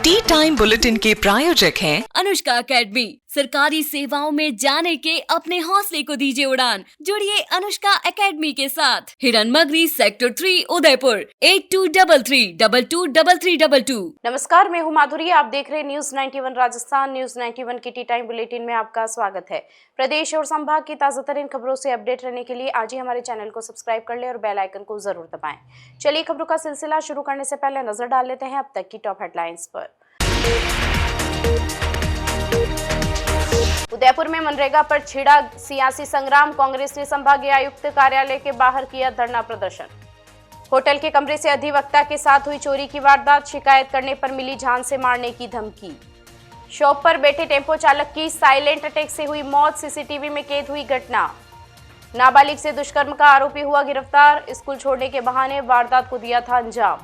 T time bulletin के प्रायोजक हैं अनुष्का एकेडमी। सरकारी सेवाओं में जाने के अपने हौसले को दीजिए उड़ान। जुड़िए अनुष्का एकेडमी के साथ। हिरन मगरी सेक्टर 3 उदयपुर 8233223322। नमस्कार, मैं हूं माधुरी। आप देख रहे हैं न्यूज 91 राजस्थान। न्यूज 91 की टी टाइम बुलेटिन में आपका स्वागत है। प्रदेश और संभाग की ताजा तरीन खबरों से अपडेट रहने के लिए आज ही हमारे चैनल को सब्सक्राइब कर ले और बेल आइकन को जरूर दबाएं। चलिए खबरों का सिलसिला शुरू करने से पहले नजर डाल लेते हैं अब तक की टॉप हेडलाइंस पर। उदयपुर में मनरेगा पर छिड़ा सियासी संग्राम। कांग्रेस ने संभागीय आयुक्त कार्यालय के बाहर किया धरना प्रदर्शन। होटल के कमरे से अधिवक्ता के साथ हुई चोरी की वारदात। शिकायत करने पर मिली जान से मारने की धमकी। शॉप पर बैठे टेम्पो चालक की साइलेंट अटैक से हुई मौत। सीसीटीवी में कैद हुई घटना। नाबालिग से दुष्कर्म का आरोपी हुआ गिरफ्तार। स्कूल छोड़ने के बहाने वारदात को दिया था अंजाम।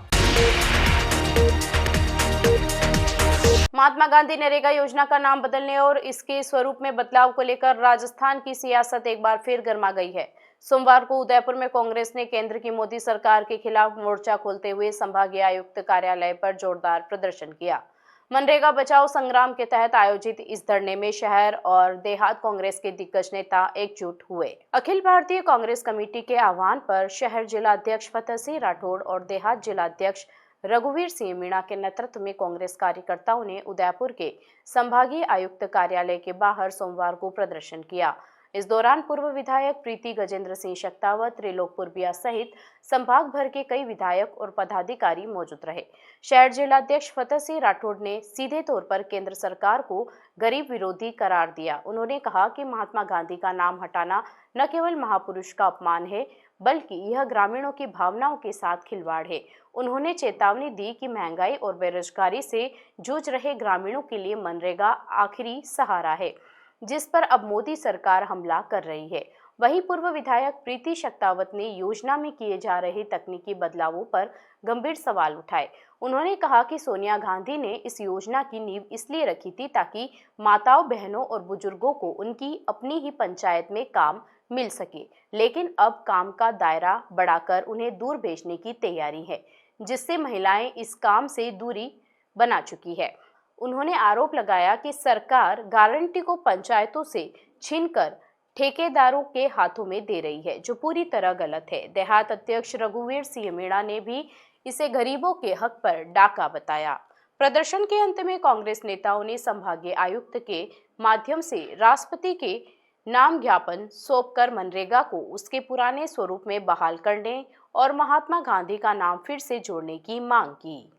महात्मा गांधी नरेगा योजना का नाम बदलने और इसके स्वरूप में बदलाव को लेकर राजस्थान की सियासत एक बार फिर गर्मा गई है। सोमवार को उदयपुर में कांग्रेस ने केंद्र की मोदी सरकार के खिलाफ मोर्चा खोलते हुए संभागीय आयुक्त कार्यालय पर जोरदार प्रदर्शन किया। मनरेगा बचाओ संग्राम के तहत आयोजित इस धरने में शहर और देहात कांग्रेस के दिग्गज नेता एकजुट हुए। अखिल भारतीय कांग्रेस कमेटी के आह्वान पर शहर जिला अध्यक्ष फतेह सिंह राठौड़ और देहात जिला अध्यक्ष रघुवीर सिंह मीणा के नेतृत्व में कांग्रेस कार्यकर्ताओं ने उदयपुर के संभागीय आयुक्त कार्यालय के बाहर सोमवार को प्रदर्शन किया। इस दौरान पूर्व विधायक प्रीति गजेंद्र सिंह शक्तावत, त्रिलोक पुरबिया सहित संभाग भर के कई विधायक और पदाधिकारी मौजूद रहे। शहर जिलाध्यक्ष फतेह सिंह राठौड़ ने सीधे तौर पर केंद्र सरकार को गरीब विरोधी करार दिया। उन्होंने कहा कि महात्मा गांधी का नाम हटाना न केवल महापुरुष का अपमान है, बल्कि यह ग्रामीणों की भावनाओं के साथ खिलवाड़ है। उन्होंने चेतावनी दी कि महंगाई और बेरोजगारी से जूझ रहे ग्रामीणों के लिए मनरेगा आखिरी सहारा है, जिस पर अब मोदी सरकार हमला कर रही है। वहीं पूर्व विधायक प्रीति शक्तावत ने योजना में किए जा रहे तकनीकी बदलावों पर गंभीर सवाल उठाए। उन्होंने कहा कि सोनिया गांधी ने इस योजना की नींव इसलिए रखी थी ताकि माताओं, बहनों और बुजुर्गों को उनकी अपनी ही पंचायत में काम मिल सके, लेकिन अब काम का दायरा बढ़ाकर उन्हें दूर भेजने की तैयारी है, जिससे महिलाएं इस काम से दूरी बना चुकी है। उन्होंने आरोप लगाया कि सरकार गारंटी को पंचायतों से छीनकर ठेकेदारों के हाथों में दे रही है, जो पूरी तरह गलत है। देहात अध्यक्ष रघुवीर सिंह मीणा ने भी इसे गरीबों के हक पर डाका बताया। प्रदर्शन के अंत में कांग्रेस नेताओं ने संभागीय आयुक्त के माध्यम से राष्ट्रपति के नाम ज्ञापन सौंपकर मनरेगा को उसके पुराने स्वरूप में बहाल करने और महात्मा गांधी का नाम फिर से जोड़ने की मांग की।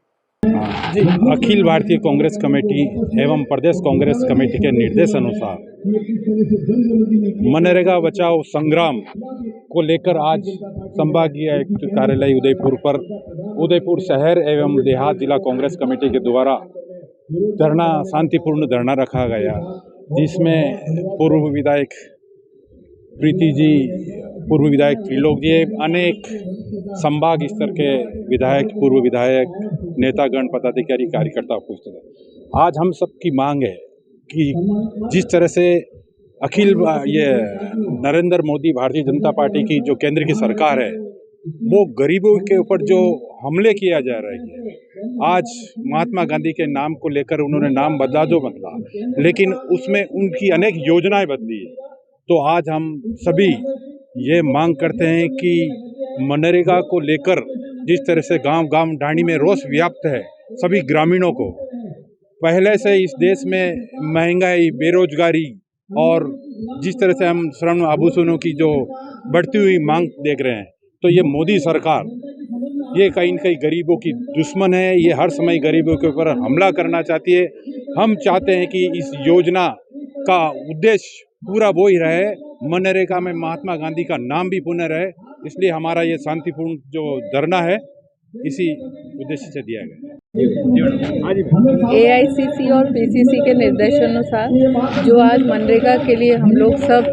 जी, अखिल भारतीय कांग्रेस कमेटी एवं प्रदेश कांग्रेस कमेटी के निर्देश अनुसार मनरेगा बचाओ संग्राम को लेकर आज संभागीय आयुक्त कार्यालय उदयपुर शहर एवं देहात जिला कांग्रेस कमेटी के द्वारा शांतिपूर्ण धरना रखा गया, जिसमें पूर्व विधायक प्रीति जी, पूर्व विधायक त्रिलोक जी, अनेक संभाग स्तर के विधायक, पूर्व विधायक, नेतागण, पदाधिकारी, कार्यकर्ता उपस्थित है। आज हम सबकी मांग है कि जिस तरह से नरेंद्र मोदी भारतीय जनता पार्टी की जो केंद्र की सरकार है, वो गरीबों के ऊपर जो हमले किया जा रहे हैं, आज महात्मा गांधी के नाम को लेकर उन्होंने नाम बदला, लेकिन उसमें उनकी अनेक योजनाएं बदली है। तो आज हम सभी ये मांग करते हैं कि मनरेगा को लेकर जिस तरह से गांव ढाणी में रोष व्याप्त है सभी ग्रामीणों को, पहले से इस देश में महंगाई, बेरोजगारी और जिस तरह से हम स्वर्ण आभूषणों की जो बढ़ती हुई मांग देख रहे हैं, तो ये मोदी सरकार ये कहीं न कहीं गरीबों की दुश्मन है। ये हर समय गरीबों के ऊपर हमला करना चाहती है। हम चाहते हैं कि इस योजना का उद्देश्य पूरा वो ही रहे, मनरेगा में महात्मा गांधी का नाम भी पुनः रहे। इसलिए हमारा ये शांतिपूर्ण जो धरना है इसी उद्देश्य से दिया गया। AICC और PCC के निर्देशानुसार जो आज मनरेगा के लिए हम लोग सब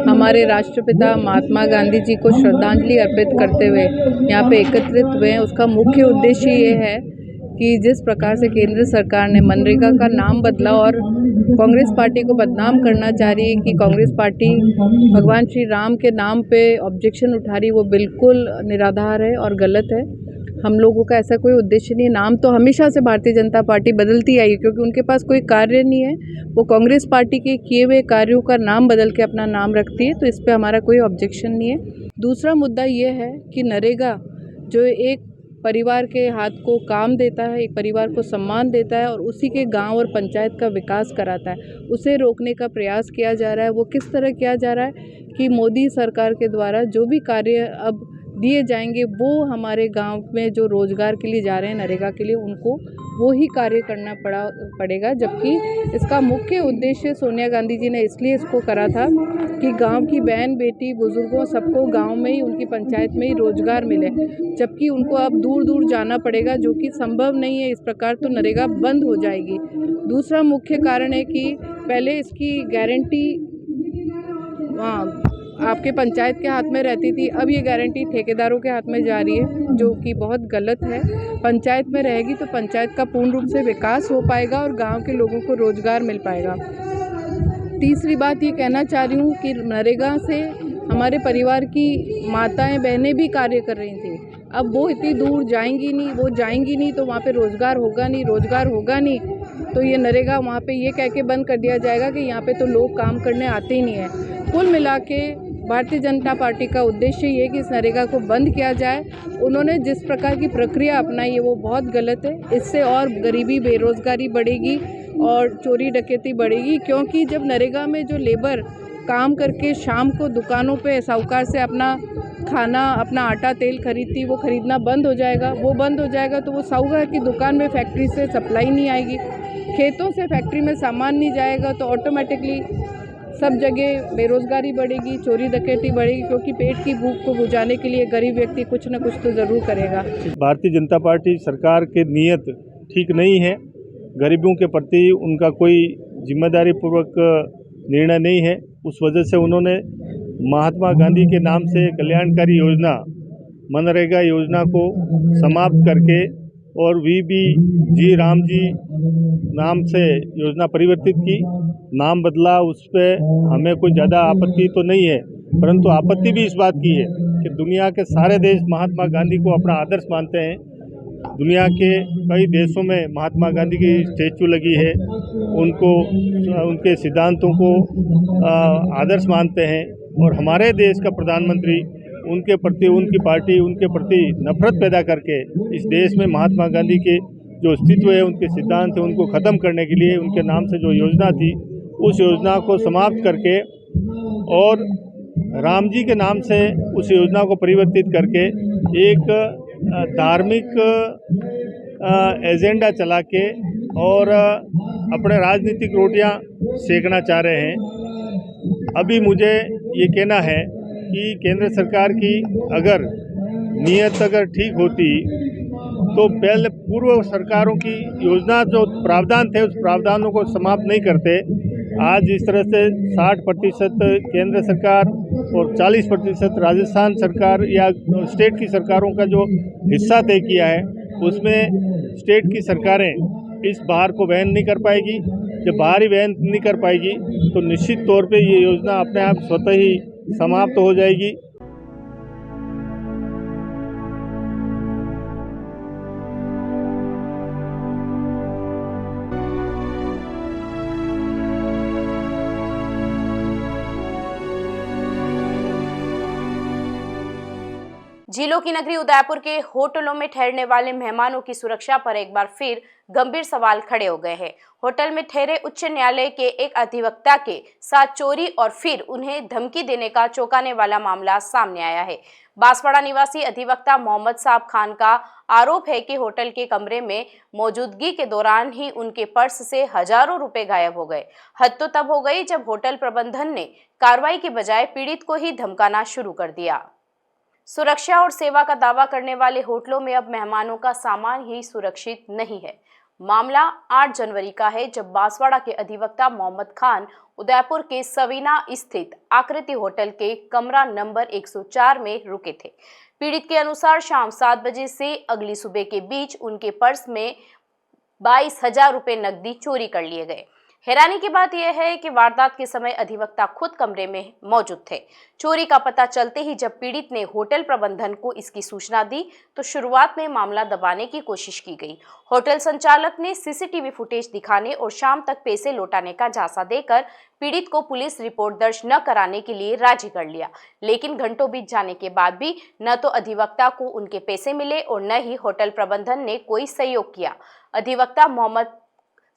हमारे राष्ट्रपिता महात्मा गांधी जी को श्रद्धांजलि अर्पित करते हुए यहाँ पे एकत्रित हुए हैं, उसका मुख्य उद्देश्य ये है कि जिस प्रकार से केंद्र सरकार ने मनरेगा का नाम बदला और कांग्रेस पार्टी को बदनाम करना चाह रही है कि कांग्रेस पार्टी भगवान श्री राम के नाम पे ऑब्जेक्शन उठा रही, वो बिल्कुल निराधार है और गलत है। हम लोगों का ऐसा कोई उद्देश्य नहीं है। नाम तो हमेशा से भारतीय जनता पार्टी बदलती आई है, क्योंकि उनके पास कोई कार्य नहीं है। वो कांग्रेस पार्टी के किए हुए कार्यों का नाम बदल के अपना नाम रखती है, तो इस पे हमारा कोई ऑब्जेक्शन नहीं है। दूसरा मुद्दा ये है कि नरेगा जो एक परिवार के हाथ को काम देता है, एक परिवार को सम्मान देता है और उसी के गांव और पंचायत का विकास कराता है, उसे रोकने का प्रयास किया जा रहा है। वो किस तरह किया जा रहा है कि मोदी सरकार के द्वारा जो भी कार्य अब दिए जाएंगे वो हमारे गांव में जो रोजगार के लिए जा रहे हैं नरेगा के लिए, उनको वो ही कार्य करना पड़ेगा। जबकि इसका मुख्य उद्देश्य सोनिया गांधी जी ने इसलिए इसको करा था कि गांव की बहन बेटी बुजुर्गों सबको गांव में ही, उनकी पंचायत में ही रोजगार मिले, जबकि उनको अब दूर दूर जाना पड़ेगा, जो कि संभव नहीं है। इस प्रकार तो नरेगा बंद हो जाएगी। दूसरा मुख्य कारण है कि पहले इसकी गारंटी आपके पंचायत के हाथ में रहती थी, अब ये गारंटी ठेकेदारों के हाथ में जा रही है, जो कि बहुत गलत है। पंचायत में रहेगी तो पंचायत का पूर्ण रूप से विकास हो पाएगा और गांव के लोगों को रोजगार मिल पाएगा। तीसरी बात ये कहना चाह रही हूँ कि नरेगा से हमारे परिवार की माताएं बहनें भी कार्य कर रही थी, अब वो इतनी दूर जाएंगी नहीं, तो वहाँ पे रोज़गार होगा नहीं तो ये नरेगा वहाँ पे ये कह के बंद कर दिया जाएगा कि यहाँ पे तो लोग काम करने आते ही नहीं हैं। कुल मिला के भारतीय जनता पार्टी का उद्देश्य ये है कि इस नरेगा को बंद किया जाए। उन्होंने जिस प्रकार की प्रक्रिया अपनाई है वो बहुत गलत है। इससे और गरीबी, बेरोज़गारी बढ़ेगी और चोरी डकैती बढ़ेगी, क्योंकि जब नरेगा में जो लेबर काम करके शाम को दुकानों पे साहूकार से अपना खाना, अपना आटा तेल खरीदती, वो खरीदना बंद हो जाएगा तो वो साहूकार की दुकान में फैक्ट्री से सप्लाई नहीं आएगी, खेतों से फैक्ट्री में सामान नहीं जाएगा, तो ऑटोमेटिकली सब जगह बेरोज़गारी बढ़ेगी, चोरी डकैती बढ़ेगी, क्योंकि पेट की भूख को बुझाने के लिए गरीब व्यक्ति कुछ न कुछ तो ज़रूर करेगा। भारतीय जनता पार्टी सरकार की नीयत ठीक नहीं है, गरीबों के प्रति उनका कोई जिम्मेदारी पूर्वक निर्णय नहीं है। उस वजह से उन्होंने महात्मा गांधी के नाम से कल्याणकारी योजना मनरेगा योजना को समाप्त करके और VBG राम जी नाम से योजना परिवर्तित की, नाम बदला। उस पर हमें कोई ज़्यादा आपत्ति तो नहीं है, परंतु आपत्ति भी इस बात की है कि दुनिया के सारे देश महात्मा गांधी को अपना आदर्श मानते हैं। दुनिया के कई देशों में महात्मा गांधी की स्टैचू लगी है, उनके सिद्धांतों को आदर्श मानते हैं, और हमारे देश का प्रधानमंत्री उनके प्रति, उनकी पार्टी उनके प्रति नफरत पैदा करके इस देश में महात्मा गांधी के जो अस्तित्व है, उनके सिद्धांत है, उनको ख़त्म करने के लिए उनके नाम से जो योजना थी उस योजना को समाप्त करके और राम जी के नाम से उस योजना को परिवर्तित करके एक धार्मिक एजेंडा चला के और अपने राजनीतिक रोटियां सेकना चाह रहे हैं। अभी मुझे ये कहना है कि केंद्र सरकार की अगर नीयत ठीक होती तो पहले पूर्व सरकारों की योजना जो प्रावधान थे उस प्रावधानों को समाप्त नहीं करते। आज इस तरह से 60% केंद्र सरकार और 40% राजस्थान सरकार या स्टेट की सरकारों का जो हिस्सा तय किया है, उसमें स्टेट की सरकारें इस भार को वहन नहीं कर पाएगी। जब भार ही वहन नहीं कर पाएगी तो निश्चित तौर पे ये योजना अपने आप स्वतः ही समाप्त हो जाएगी। झीलों की नगरी उदयपुर के होटलों में ठहरने वाले मेहमानों की सुरक्षा पर एक बार फिर गंभीर सवाल खड़े हो गए हैं। होटल में ठहरे उच्च न्यायालय के एक अधिवक्ता के साथ चोरी और फिर उन्हें धमकी देने का चौंकाने वाला मामला सामने आया है। बांसवाड़ा निवासी अधिवक्ता मोहम्मद साहब खान का आरोप है कि होटल के कमरे में मौजूदगी के दौरान ही उनके पर्स से हजारों रुपए गायब हो गए। हद तो तब हो गई जब होटल प्रबंधन ने कार्रवाई के बजाय पीड़ित को ही धमकाना शुरू कर दिया। सुरक्षा और सेवा का दावा करने वाले होटलों में अब मेहमानों का सामान ही सुरक्षित नहीं है। मामला 8 जनवरी का है, जब बांसवाड़ा के अधिवक्ता मोहम्मद खान उदयपुर के सवीना स्थित आकृति होटल के कमरा नंबर 104 में रुके थे। पीड़ित के अनुसार शाम 7 बजे से अगली सुबह के बीच उनके पर्स में 22,000 रुपए नकदी चोरी कर लिए गए। हैरानी की बात यह है कि वारदात के समय अधिवक्ता खुद कमरे में मौजूद थे। चोरी का पता चलते ही जब पीड़ित ने होटल प्रबंधन को इसकी सूचना दी तो शुरुआत में मामला दबाने की कोशिश की गई। होटल संचालक ने सीसीटीवी फुटेज दिखाने और शाम तक पैसे लौटाने का झांसा देकर पीड़ित को पुलिस रिपोर्ट दर्ज न कराने के लिए राजी कर लिया, लेकिन घंटों बीत जाने के बाद भी न तो अधिवक्ता को उनके पैसे मिले और न ही होटल प्रबंधन ने कोई सहयोग किया। अधिवक्ता मोहम्मद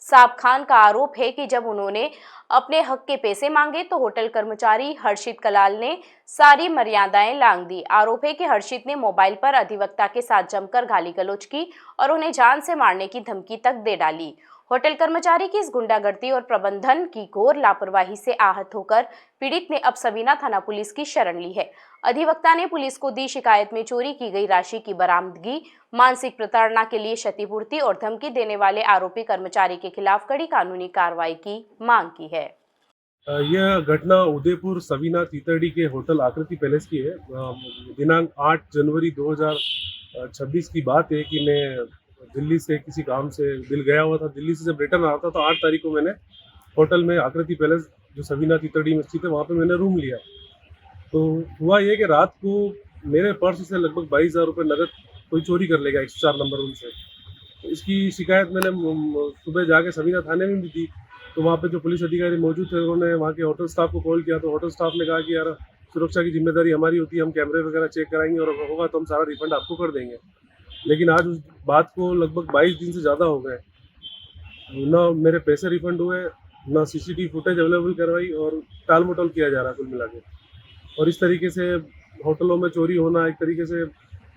साब खान का आरोप है कि जब उन्होंने अपने हक के पैसे मांगे तो होटल कर्मचारी हर्षित कलाल ने सारी मर्यादाएं लांघ दी। आरोप है कि हर्षित ने मोबाइल पर अधिवक्ता के साथ जमकर गाली गलौज की और उन्हें जान से मारने की धमकी तक दे डाली। होटल कर्मचारी की इस गुंडागर्दी और प्रबंधन की घोर लापरवाही से आहत होकर पीड़ित ने अब सवीना थाना पुलिस की शरण ली है। अधिवक्ता ने पुलिस को दी शिकायत में चोरी की गई राशि की बरामदगी, मानसिक प्रताड़ना के लिए क्षतिपूर्ति और धमकी देने वाले आरोपी कर्मचारी के खिलाफ कड़ी कानूनी कार्रवाई की मांग की है। यह घटना उदयपुर सवीना तीतरडी के होटल आकृति पैलेस की है। दिनांक 8 जनवरी 2026 की बात है कि मैं दिल्ली से किसी काम से गया हुआ था। दिल्ली से जब रिटर्न आता तो 8 तारीख को मैंने होटल में आकृति पैलेस जो सवीना तीतरडी में स्थित है वहाँ पे मैंने रूम लिया। तो हुआ ये कि रात को मेरे पर्स से लगभग 22,000 रुपये नगद कोई चोरी कर लेगा 104 नंबर रूम से। तो इसकी शिकायत मैंने सुबह जाके सवीना थाने में भी दी। तो वहाँ पे जो पुलिस अधिकारी मौजूद थे उन्होंने वहाँ के होटल स्टाफ को कॉल किया। तो होटल स्टाफ ने कहा कि यार सुरक्षा की जिम्मेदारी हमारी होती है, हम कैमरे वगैरह चेक कराएंगे और होगा तो हम सारा रिफंड आपको कर देंगे। लेकिन आज उस बात को लगभग 22 दिन से ज़्यादा हो गए, ना मेरे पैसे रिफंड हुए, ना सीसीटीवी फुटेज अवेलेबल करवाई और टाल मटोल किया जा रहा है कुल मिला के। और इस तरीके से होटलों में चोरी होना एक तरीके से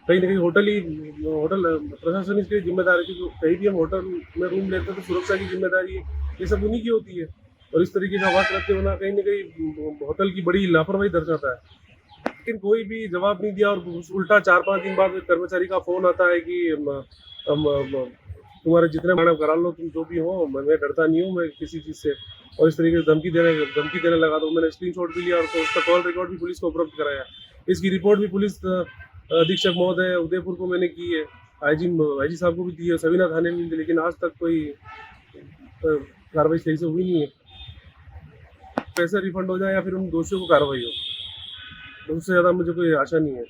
कहीं ना कहीं होटल प्रशासन इसके जिम्मेदार है, क्योंकि कहीं भी हम होटल में रूम लेते हैं तो सुरक्षा की जिम्मेदारी ये सब उन्हीं की होती है। और इस तरीके का वाक़ रखते होना कहीं ना कहीं होटल की बड़ी लापरवाही दर्शाता है। लेकिन कोई भी जवाब नहीं दिया और उल्टा 4-5 दिन बाद कर्मचारी का फ़ोन आता है कि तुम्हारे जितने मैडम करा लो, तुम जो भी हो, मैं डरता नहीं हूँ मैं किसी चीज़ से। और इस तरीके से धमकी देने लगा। तो मैंने स्क्रीनशॉट भी लिया और तो उसका कॉल रिकॉर्ड भी पुलिस को उपलब्ध कराया। इसकी रिपोर्ट भी पुलिस अधीक्षक महोदय उदयपुर को मैंने की है, आईजी साहब को भी दी है, सवीना थाने में दी, लेकिन आज तक कोई कार्रवाई सही से हुई नहीं है। पैसे रिफंड हो जाए या फिर उन दोषियों को कार्रवाई हो, उससे ज़्यादा मुझे कोई आशा नहीं है।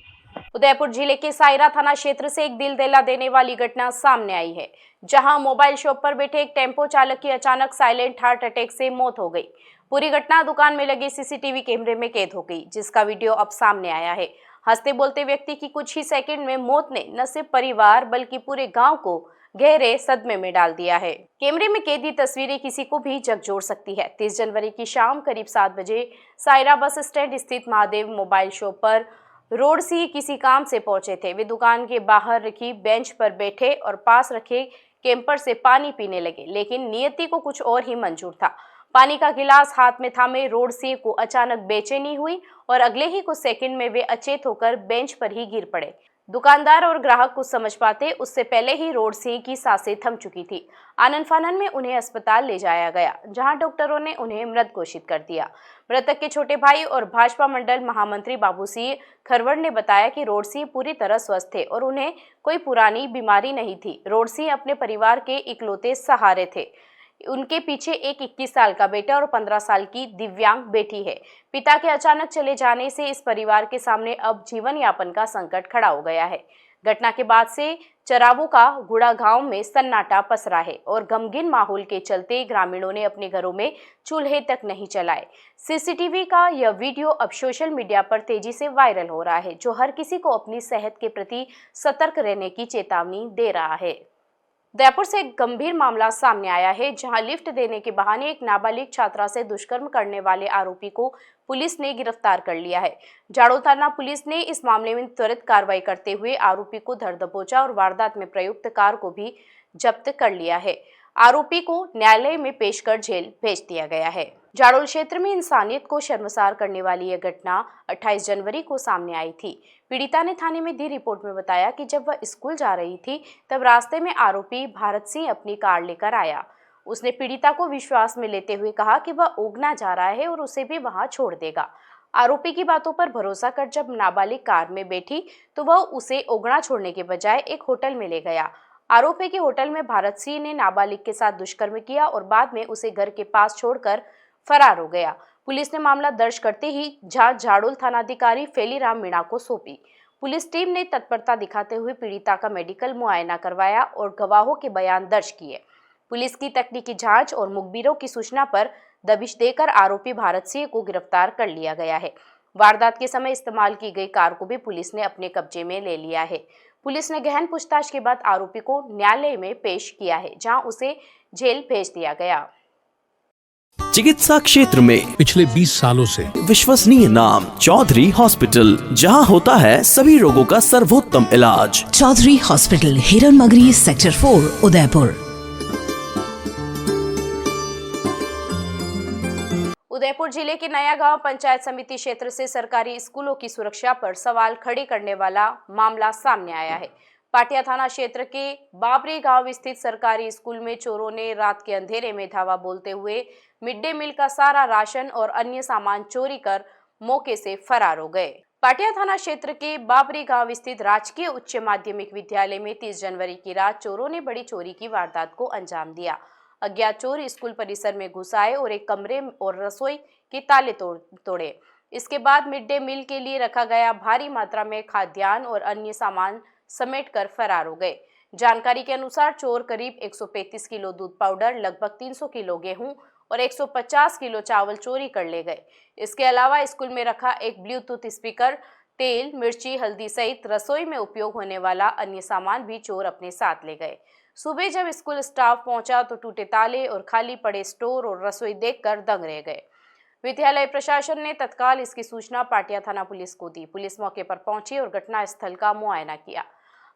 उदयपुर जिले के सायरा थाना क्षेत्र से एक दिल दहला देने वाली घटना सामने आई है, जहां मोबाइल शॉप पर बैठे एक टेम्पो चालक की अचानक साइलेंट हार्ट अटैक से मौत हो गई। पूरी घटना दुकान में लगे सीसीटीवी कैमरे में कैद हो गई, जिसका वीडियो अब सामने आया है। हंसते बोलते व्यक्ति की कुछ ही सेकंड में मौत ने न सिर्फ परिवार बल्कि पूरे गांव को गहरे सदमे में डाल दिया है। कैमरे में कैदी तस्वीरें किसी को भी झकझोर सकती है। 30 जनवरी की शाम करीब 7 बजे सायरा बस स्टैंड स्थित महादेव मोबाइल शॉप पर रोड सी किसी काम से पहुंचे थे। वे दुकान के बाहर रखी बेंच पर बैठे और पास रखे कैंपर से पानी पीने लगे, लेकिन नियति को कुछ और ही मंजूर था। पानी का गिलास हाथ में थामे रोड सिंह को अचानक बेचैनी हुई और अगले ही कुछ सेकंड में वे अचेत होकर बेंच पर ही गिर पड़े। दुकानदार और ग्राहक कुछ समझ पाते उससे पहले ही रोड सिंह की सांसें थम चुकी थी। आनन फानन में उन्हें अस्पताल ले जाया गया, जहां डॉक्टरों ने उन्हें मृत घोषित कर दिया। मृतक के छोटे भाई और भाजपा मंडल महामंत्री बाबू सिंह खरवड़ ने बताया कि रोड सिंह पूरी तरह स्वस्थ थे और उन्हें कोई पुरानी बीमारी नहीं थी। रोड सिंह अपने परिवार के इकलौते सहारे थे। उनके पीछे एक 21 साल का बेटा और 15 साल की दिव्यांग बेटी है। पिता के अचानक चले जाने से इस परिवार के सामने अब जीवन यापन का संकट खड़ा हो गया है। घटना के बाद से चरावू का गुड़ा गांव में सन्नाटा पसरा है और गमगीन माहौल के चलते ग्रामीणों ने अपने घरों में चूल्हे तक नहीं जलाए। सीसीटीवी का यह वीडियो अब सोशल मीडिया पर तेजी से वायरल हो रहा है, जो हर किसी को अपनी सेहत के प्रति सतर्क रहने की चेतावनी दे रहा है। उदयपुर से एक गंभीर मामला सामने आया है, जहां लिफ्ट देने के बहाने एक नाबालिग छात्रा से दुष्कर्म करने वाले आरोपी को पुलिस ने गिरफ्तार कर लिया है। जाड़ोल थाना पुलिस ने इस मामले में त्वरित कार्रवाई करते हुए आरोपी को धर दबोचा और वारदात में प्रयुक्त कार को भी जब्त कर लिया है। आरोपी को न्यायालय में पेश कर जेल भेज दिया गया है। जाड़ोल क्षेत्र में इंसानियत को शर्मसार करने वाली यह घटना 28 जनवरी को सामने आई थी। पीड़िता ने थाने में दी रिपोर्ट में बताया कि जब वह स्कूल जा रही थी तब रास्ते में आरोपी भारत सिंह अपनी कार लेकर आया। उसने पीड़िता को विश्वास में लेते हुए कहा कि वह ओगना जा रहा है और उसे भी वहां छोड़ देगा। आरोपी की बातों पर भरोसा कर जब नाबालिग कार में बैठी तो वह उसे ओगना छोड़ने के बजाय एक होटल में ले गया। आरोप है कि होटल में भारत सिंह ने नाबालिग के साथ दुष्कर्म किया और बाद में उसे घर के पास छोड़कर फरार हो गया। पुलिस ने मामला दर्ज करते ही जांच झाड़ोल थानाधिकारी फेलीराम मीणा को सौंपी। पुलिस टीम ने तत्परता दिखाते हुए पीड़िता का मेडिकल मुआयना करवाया और गवाहों के बयान दर्ज किए। पुलिस की तकनीकी जांच और मुखबिरों की सूचना पर दबिश देकर आरोपी भारत सिंह को गिरफ्तार कर लिया गया है। वारदात के समय इस्तेमाल की गई कार को भी पुलिस ने अपने कब्जे में ले लिया है। पुलिस ने गहन पूछताछ के बाद आरोपी को न्यायालय में पेश किया है, जहां उसे जेल भेज दिया गया। चिकित्सा क्षेत्र में पिछले 20 सालों से विश्वसनीय नाम चौधरी हॉस्पिटल, जहां होता है सभी रोगों का सर्वोत्तम इलाज। Chaudhary hospital, Hiranmagri, sector 4, Udaipur. उदयपुर जिले के नया गांव पंचायत समिति क्षेत्र से सरकारी स्कूलों की सुरक्षा पर सवाल खड़े करने वाला मामला सामने आया है। पाटिया थाना क्षेत्र के बाबरी गांव स्थित सरकारी स्कूल में चोरों ने रात के अंधेरे में धावा बोलते हुए मिड डे मील का सारा राशन और अन्य सामान चोरी कर मौके से फरार हो गए। पाटिया थाना क्षेत्र के बाबरी गांव स्थित राजकीय उच्च माध्यमिक विद्यालय में 30 जनवरी की रात चोरों ने बड़ी चोरी की वारदात को अंजाम दिया। अज्ञात चोर स्कूल परिसर में घुस आए और एक कमरे और रसोई के ताले तोड़े। इसके बाद मिड डे मील के लिए रखा गया भारी मात्रा में खाद्यान्न और अन्य सामान समेटकर फरार हो गए। जानकारी के अनुसार चोर करीब 135 किलो दूध पाउडर, लगभग 300 किलो गेहूं और 150 किलो चावल चोरी कर ले गए। इसके अलावा स्कूल में रखा एक ब्लूटूथ स्पीकर, तेल, मिर्ची, हल्दी सहित रसोई में उपयोग होने वाला अन्य सामान भी चोर अपने साथ ले गए। सुबह जब स्कूल स्टाफ पहुंचा तो टूटे ताले और खाली पड़े स्टोर और रसोई देखकर दंग रह गए। विद्यालय प्रशासन ने तत्काल इसकी सूचना पाटिया थाना पुलिस को दी। पुलिस मौके पर पहुंची और घटना स्थल का मुआयना किया।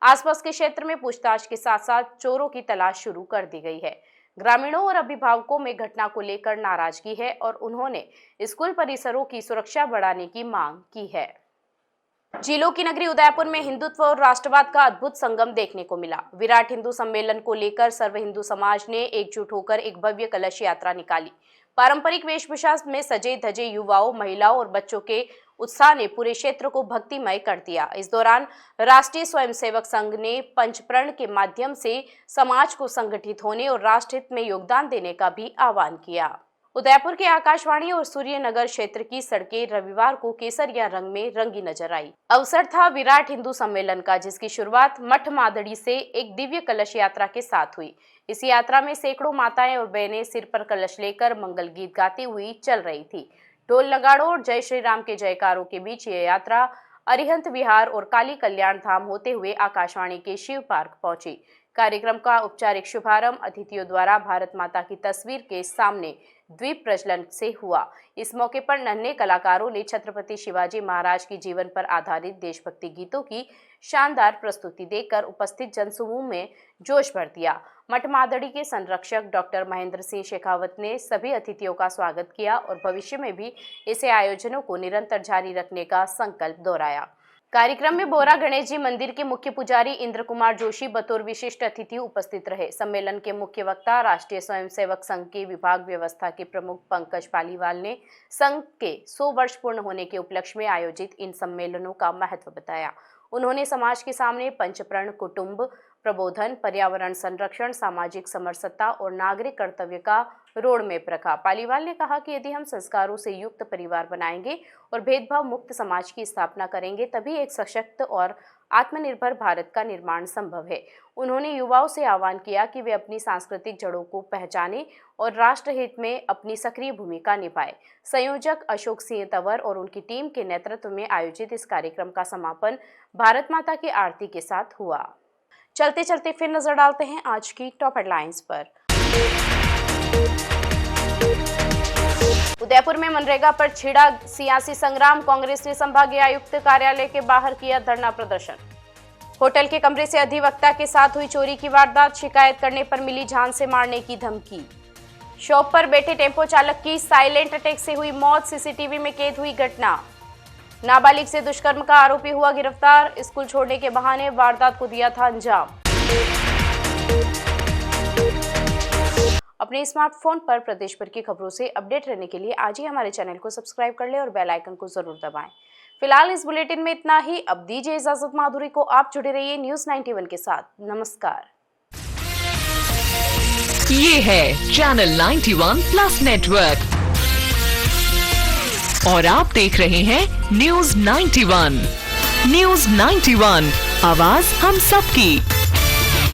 आसपास के क्षेत्र में पूछताछ के साथ साथ चोरों की तलाश शुरू कर दी गई है। ग्रामीणों और अभिभावकों में घटना को लेकर नाराजगी है और उन्होंने स्कूल परिसरों की सुरक्षा बढ़ाने की मांग की है। जिलों की नगरी उदयपुर में हिंदुत्व और राष्ट्रवाद का अद्भुत संगम देखने को मिला। विराट हिंदू सम्मेलन को लेकर सर्व हिंदू समाज ने एकजुट होकर एक भव्य कलश यात्रा निकाली। पारंपरिक वेशभूषा में सजे धजे युवाओं, महिलाओं और बच्चों के उत्साह ने पूरे क्षेत्र को भक्तिमय कर दिया। इस दौरान राष्ट्रीय स्वयंसेवक संघ ने पंचप्रण के माध्यम से समाज को संगठित होने और राष्ट्रहित में योगदान देने का भी आह्वान किया। उदयपुर के आकाशवाणी और सूर्यनगर क्षेत्र की सड़कें रविवार को केसरिया रंग में रंगी नजर आई। अवसर था विराट हिंदू सम्मेलन का, जिसकी शुरुआत मठ मादड़ी से एक दिव्य कलश यात्रा के साथ हुई। इस यात्रा में सैकड़ों माताएं और बहनें सिर पर कलश लेकर मंगल गीत गाती हुई चल रही थी। ढोल नगाड़ों और जय श्री राम के जयकारों के बीच ये यात्रा अरिहंत विहार और काली कल्याण धाम होते हुए आकाशवाणी के शिव पार्क पहुंची। कार्यक्रम का औपचारिक शुभारंभ अतिथियों द्वारा भारत माता की तस्वीर के सामने द्वीप प्रज्वलन से हुआ। इस मौके पर नन्हे कलाकारों ने छत्रपति शिवाजी महाराज की जीवन पर आधारित देशभक्ति गीतों की शानदार प्रस्तुति देकर उपस्थित जनसमूह में जोश भर दिया। मठ मादड़ी के संरक्षक डॉक्टर महेंद्र सिंह शेखावत ने सभी अतिथियों का स्वागत किया और भविष्य में भी ऐसे आयोजनों को निरंतर जारी रखने का संकल्प दोहराया। कार्यक्रम में बोरा गणेश जी मंदिर के मुख्य पुजारी इंद्र कुमार जोशी बतौर विशिष्ट अतिथि उपस्थित रहे। सम्मेलन के मुख्य वक्ता राष्ट्रीय स्वयंसेवक संघ के विभाग व्यवस्था के प्रमुख पंकज पालीवाल ने संघ के 100 वर्ष पूर्ण होने के उपलक्ष्य में आयोजित इन सम्मेलनों का महत्व बताया। उन्होंने समाज के सामने पंचप्रण, कुटुंब प्रबोधन, पर्यावरण संरक्षण, सामाजिक समरसता और नागरिक कर्तव्य का रोड मैप रखा। पालीवाल ने कहा कि यदि हम संस्कारों से युक्त परिवार बनाएंगे और भेदभाव मुक्त समाज की स्थापना करेंगे, तभी एक सशक्त और आत्मनिर्भर भारत का निर्माण संभव है। उन्होंने युवाओं से आह्वान किया कि वे अपनी सांस्कृतिक जड़ों को पहचानें और राष्ट्रहित में अपनी सक्रिय भूमिका निभाएं। संयोजक अशोक सिंह तंवर और उनकी टीम के नेतृत्व में आयोजित इस कार्यक्रम का समापन भारत माता की आरती के साथ हुआ। चलते चलते फिर नजर डालते हैं आज की टॉप हेडलाइंस पर। उदयपुर में मनरेगा पर छिड़ा सियासी संग्राम, कांग्रेस ने संभागीय आयुक्त कार्यालय के बाहर किया धरना प्रदर्शन। होटल के कमरे से अधिवक्ता के साथ हुई चोरी की वारदात, शिकायत करने पर मिली जान से मारने की धमकी। शॉप पर बैठे टेम्पो चालक की साइलेंट अटैक से हुई मौत, सीसीटीवी में कैद हुई घटना। नाबालिग से दुष्कर्म का आरोपी हुआ गिरफ्तार, स्कूल छोड़ने के बहाने वारदात को दिया था अंजाम। अपने स्मार्टफोन पर प्रदेश भर की खबरों से अपडेट रहने के लिए आज ही हमारे चैनल को सब्सक्राइब कर लें और बेल आइकन को जरूर दबाएं। फिलहाल इस बुलेटिन में इतना ही। अब दीजिए इजाजत माधुरी को। आप जुड़े रहिए न्यूज़ 91 के साथ। नमस्कार। ये है चैनल 91 प्लस नेटवर्क और आप देख रहे हैं न्यूज 91। न्यूज 91, आवाज हम सबकी।